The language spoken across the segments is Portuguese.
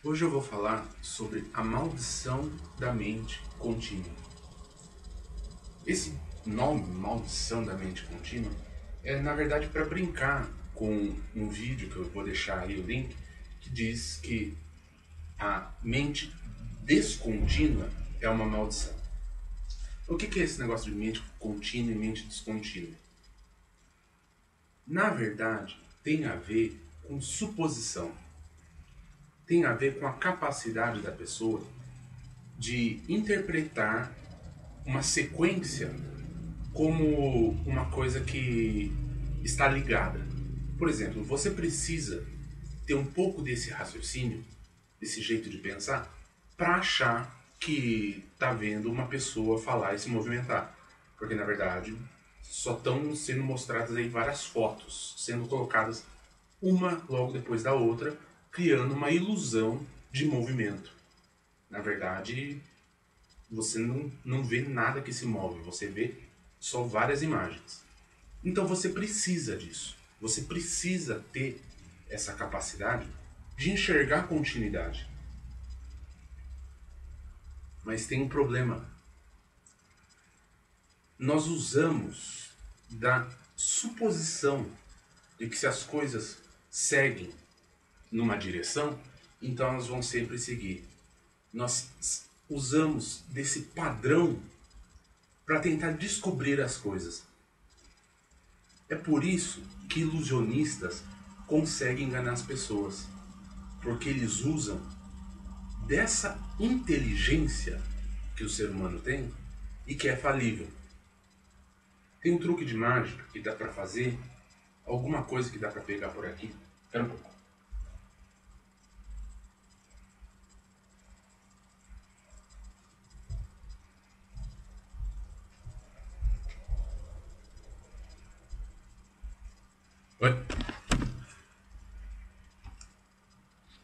Hoje eu vou falar sobre a maldição da mente contínua. Esse nome, maldição da mente contínua, é na verdade para brincar com um vídeo que eu vou deixar aí o link, que diz que a mente descontínua é uma maldição. O que é esse negócio de mente contínua e mente descontínua? Na verdade, tem a ver com suposição. Tem a ver com a capacidade da pessoa de interpretar uma sequência como uma coisa que está ligada. Por exemplo, você precisa ter um pouco desse raciocínio, desse jeito de pensar, para achar que está vendo uma pessoa falar e se movimentar. Porque, na verdade, só estão sendo mostradas aí várias fotos, sendo colocadas uma logo depois da outra, criando uma ilusão de movimento. Na verdade, você não vê nada que se move, você vê só várias imagens. Então você precisa disso. Você precisa ter essa capacidade de enxergar continuidade. Mas tem um problema. Nós usamos da suposição de que se as coisas seguem numa direção, então elas vão sempre seguir. Nós usamos desse padrão para tentar descobrir as coisas. É por isso que ilusionistas conseguem enganar as pessoas, porque eles usam dessa inteligência que o ser humano tem e que é falível. Tem um truque de mágica que dá para fazer, alguma coisa que dá para pegar por aqui. Espera um pouco. Oi?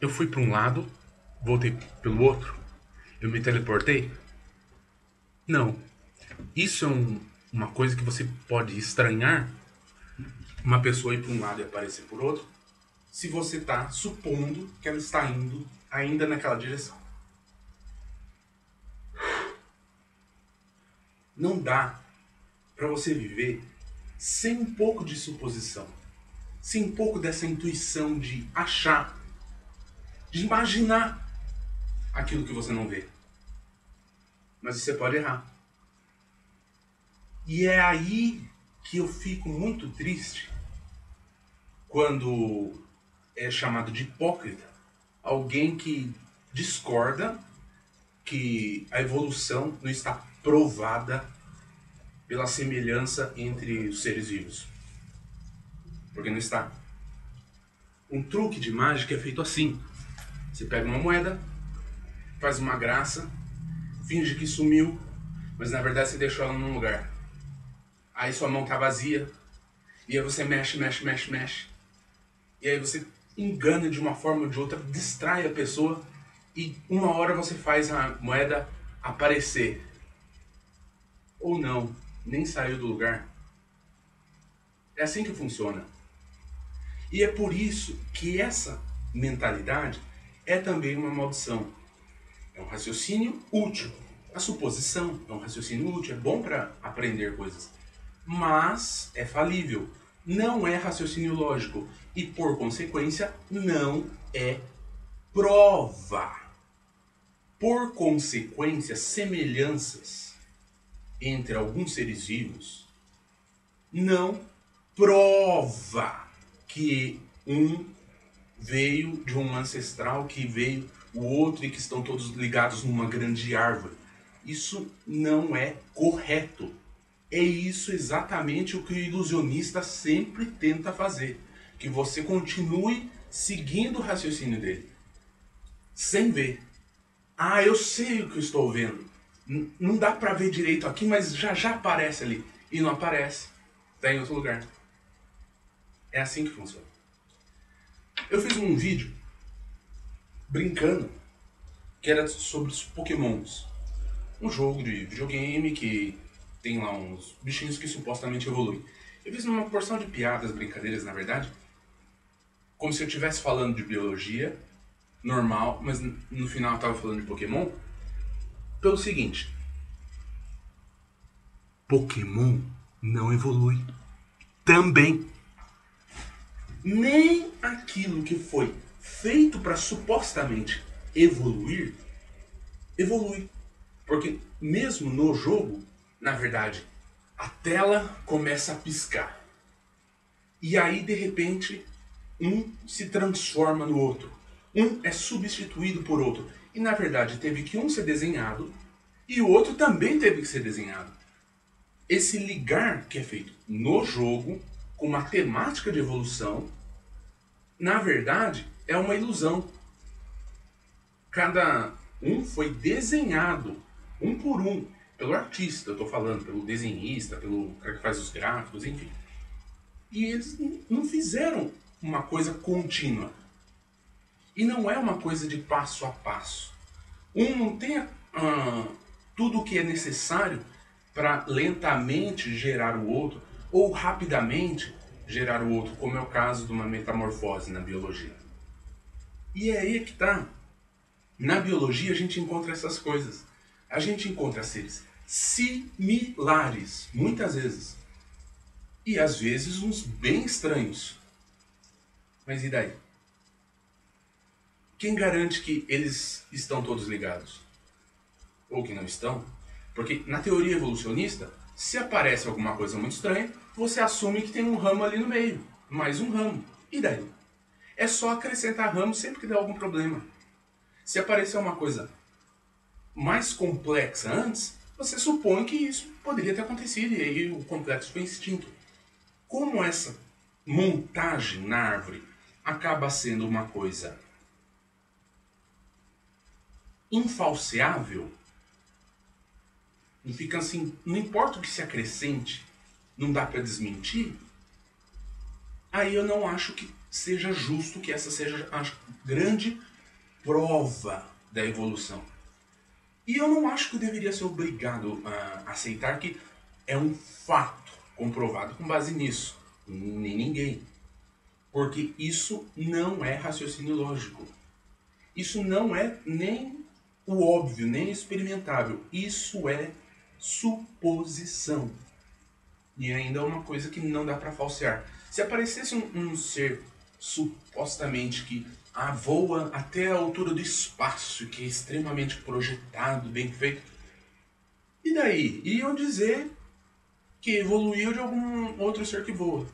Eu fui para um lado, voltei pelo outro, eu me teleportei? Não. Isso é uma coisa que você pode estranhar, uma pessoa ir para um lado e aparecer por outro, se você está supondo que ela está indo ainda naquela direção. Não dá para você viver sem um pouco de suposição, sem um pouco dessa intuição de achar, de imaginar aquilo que você não vê. Mas você pode errar. E é aí que eu fico muito triste quando é chamado de hipócrita alguém que discorda que a evolução não está provada pela semelhança entre os seres vivos. Porque não está. Um truque de mágica é feito assim. Você pega uma moeda, faz uma graça, finge que sumiu, mas na verdade você deixou ela num lugar. Aí sua mão tá vazia, e aí você mexe. E aí você engana de uma forma ou de outra, distrai a pessoa, e uma hora você faz a moeda aparecer. Ou não, nem saiu do lugar. É assim que funciona. E é por isso que essa mentalidade é também uma maldição. É um raciocínio útil. A suposição é um raciocínio útil, é bom para aprender coisas. Mas é falível. Não é raciocínio lógico. E por consequência, não é prova. Por consequência, semelhanças entre alguns seres vivos não prova que um veio de um ancestral, que veio o outro e que estão todos ligados numa grande árvore. Isso não é correto. É isso exatamente o que o ilusionista sempre tenta fazer. Que você continue seguindo o raciocínio dele. Sem ver. Ah, eu sei o que eu estou vendo. Não dá pra ver direito aqui, mas já aparece ali. E não aparece. Está em outro lugar. É assim que funciona. Eu fiz um vídeo brincando que era sobre os Pokémons. Um jogo de videogame que tem lá uns bichinhos que supostamente evoluem. Eu fiz uma porção de piadas, brincadeiras, na verdade, como se eu estivesse falando de biologia normal, mas no final eu tava falando de Pokémon, pelo seguinte: Pokémon não evolui. Também. Nem aquilo que foi feito para supostamente evoluir, evolui. Porque mesmo no jogo, na verdade, a tela começa a piscar. E aí, de repente, um se transforma no outro. Um é substituído por outro. E na verdade teve que um ser desenhado e o outro também teve que ser desenhado. Esse ligar que é feito no jogo, com uma temática de evolução, na verdade é uma ilusão. Cada um foi desenhado, um por um, pelo artista, eu estou falando, pelo desenhista, pelo cara que faz os gráficos, enfim. E eles não fizeram uma coisa contínua. E não é uma coisa de passo a passo. Um não tem tudo o que é necessário para lentamente gerar o outro, ou rapidamente gerar o outro, como é o caso de uma metamorfose na biologia. E é aí que está. Na biologia a gente encontra essas coisas. A gente encontra seres similares, muitas vezes. E às vezes uns bem estranhos. Mas e daí? Quem garante que eles estão todos ligados? Ou que não estão? Porque na teoria evolucionista, se aparece alguma coisa muito estranha, você assume que tem um ramo ali no meio. Mais um ramo. E daí? É só acrescentar ramo sempre que der algum problema. Se aparecer uma coisa mais complexa antes, você supõe que isso poderia ter acontecido e aí o complexo foi extinto. Como essa montagem na árvore acaba sendo uma coisa infalseável, e fica assim, não importa o que se acrescente, não dá para desmentir, aí eu não acho que seja justo que essa seja a grande prova da evolução. E eu não acho que eu deveria ser obrigado a aceitar que é um fato comprovado com base nisso. Nem ninguém. Porque isso não é raciocínio lógico. Isso não é nem o óbvio, nem experimentável. Isso é suposição. E ainda é uma coisa que não dá para falsear. Se aparecesse um ser supostamente que voa até a altura do espaço, que é extremamente projetado, bem feito, e daí? Iriam dizer que evoluiu de algum outro ser que voa.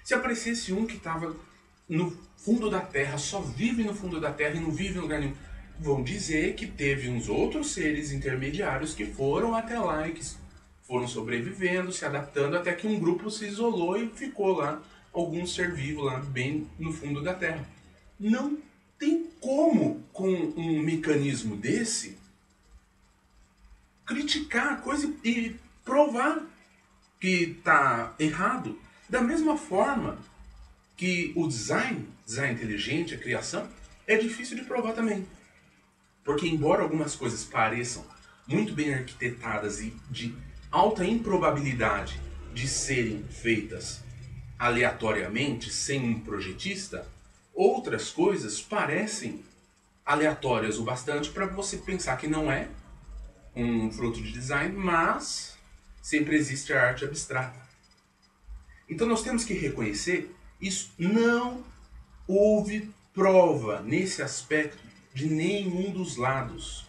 Se aparecesse um que estava no fundo da Terra, só vive no fundo da Terra e não vive em lugar nenhum, vão dizer que teve uns outros seres intermediários que foram até lá e que foram sobrevivendo, se adaptando, até que um grupo se isolou e ficou lá, algum ser vivo lá, bem no fundo da Terra. Não tem como, com um mecanismo desse, criticar a coisa e provar que está errado. Da mesma forma que o design inteligente, a criação, é difícil de provar também. Porque embora algumas coisas pareçam muito bem arquitetadas e de alta improbabilidade de serem feitas aleatoriamente, sem um projetista, outras coisas parecem aleatórias o bastante para você pensar que não é um fruto de design, mas sempre existe a arte abstrata. Então nós temos que reconhecer isso. Não houve prova nesse aspecto de nenhum dos lados.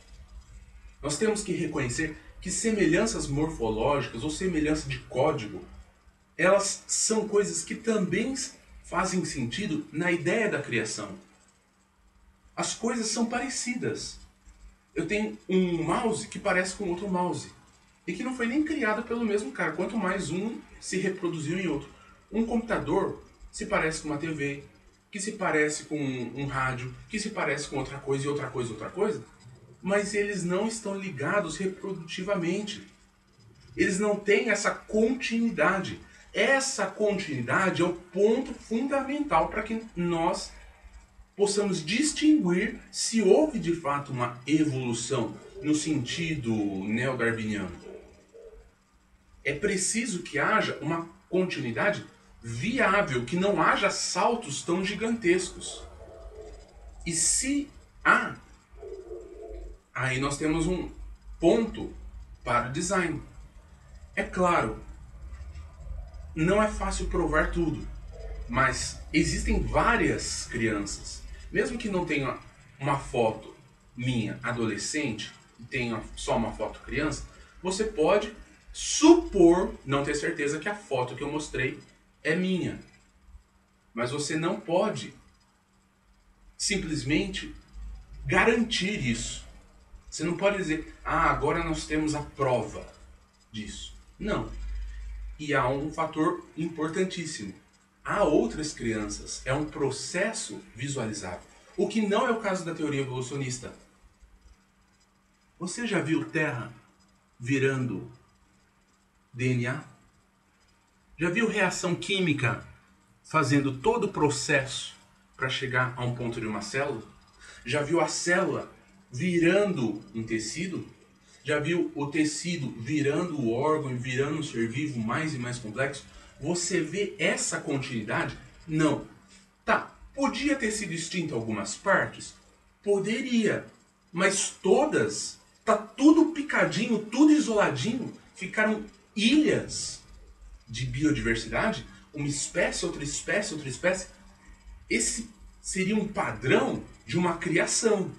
Nós temos que reconhecer que semelhanças morfológicas ou semelhança de código, elas são coisas que também fazem sentido na ideia da criação. As coisas são parecidas. Eu tenho um mouse que parece com outro mouse e que não foi nem criado pelo mesmo cara, quanto mais um se reproduziu em outro. Um computador se parece com uma TV, que se parece com um rádio, que se parece com outra coisa e outra coisa e outra coisa, mas eles não estão ligados reprodutivamente. Eles não têm essa continuidade. Essa continuidade é o ponto fundamental para que nós possamos distinguir se houve de fato uma evolução no sentido neodarwiniano. É preciso que haja uma continuidade viável, que não haja saltos tão gigantescos. E se há, aí nós temos um ponto para o design. É claro, não é fácil provar tudo, mas existem várias crianças, mesmo que não tenha uma foto minha adolescente e tenha só uma foto criança, você pode supor, não ter certeza que a foto que eu mostrei é minha. Mas você não pode simplesmente garantir isso. Você não pode dizer, agora nós temos a prova disso. Não. E há um fator importantíssimo. Há outras crianças. É um processo visualizável. O que não é o caso da teoria evolucionista. Você já viu Terra virando DNA? Já viu reação química fazendo todo o processo para chegar a um ponto de uma célula? Já viu a célula virando um tecido? Já viu o tecido virando o órgão e virando um ser vivo mais e mais complexo? Você vê essa continuidade? Não. Tá, podia ter sido extinto algumas partes? Poderia. Mas todas, tá tudo picadinho, tudo isoladinho, ficaram ilhas de biodiversidade, uma espécie, outra espécie, outra espécie. Esse seria um padrão de uma criação.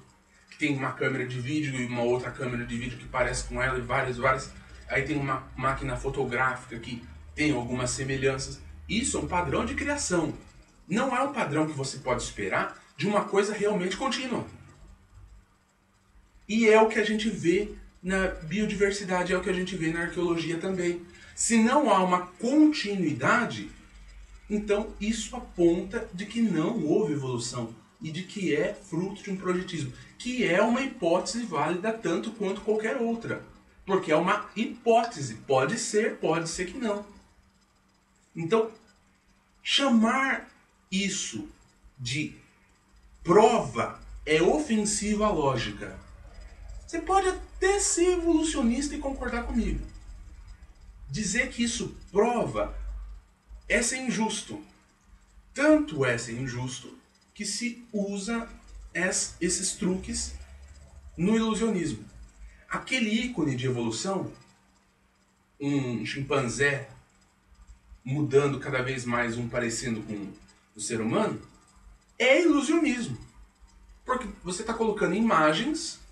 Que tem uma câmera de vídeo e uma outra câmera de vídeo que parece com ela e várias. Aí tem uma máquina fotográfica que tem algumas semelhanças. Isso é um padrão de criação. Não é um padrão que você pode esperar de uma coisa realmente contínua. E é o que a gente vê na biodiversidade, é o que a gente vê na arqueologia também. Se não há uma continuidade, então isso aponta de que não houve evolução e de que é fruto de um projetismo, que é uma hipótese válida tanto quanto qualquer outra. Porque é uma hipótese, pode ser que não. Então, chamar isso de prova é ofensivo à lógica. Você pode até ser evolucionista e concordar comigo. Dizer que isso prova é ser injusto. Tanto é ser injusto que se usa esses truques no ilusionismo. Aquele ícone de evolução, um chimpanzé mudando cada vez mais, um parecendo com o ser humano, é ilusionismo. Porque você está colocando imagens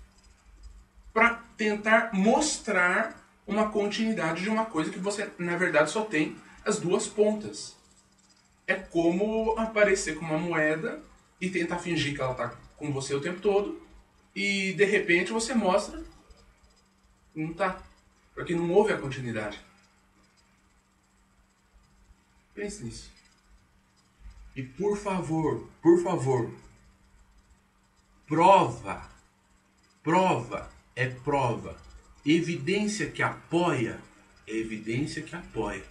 para tentar mostrar uma continuidade de uma coisa que você, na verdade, só tem as duas pontas. É como aparecer com uma moeda e tentar fingir que ela está com você o tempo todo e, de repente, você mostra e não está. Porque não houve a continuidade. Pense nisso. E, por favor, prova é prova. Evidência que apoia é evidência que apoia.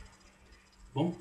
Bom?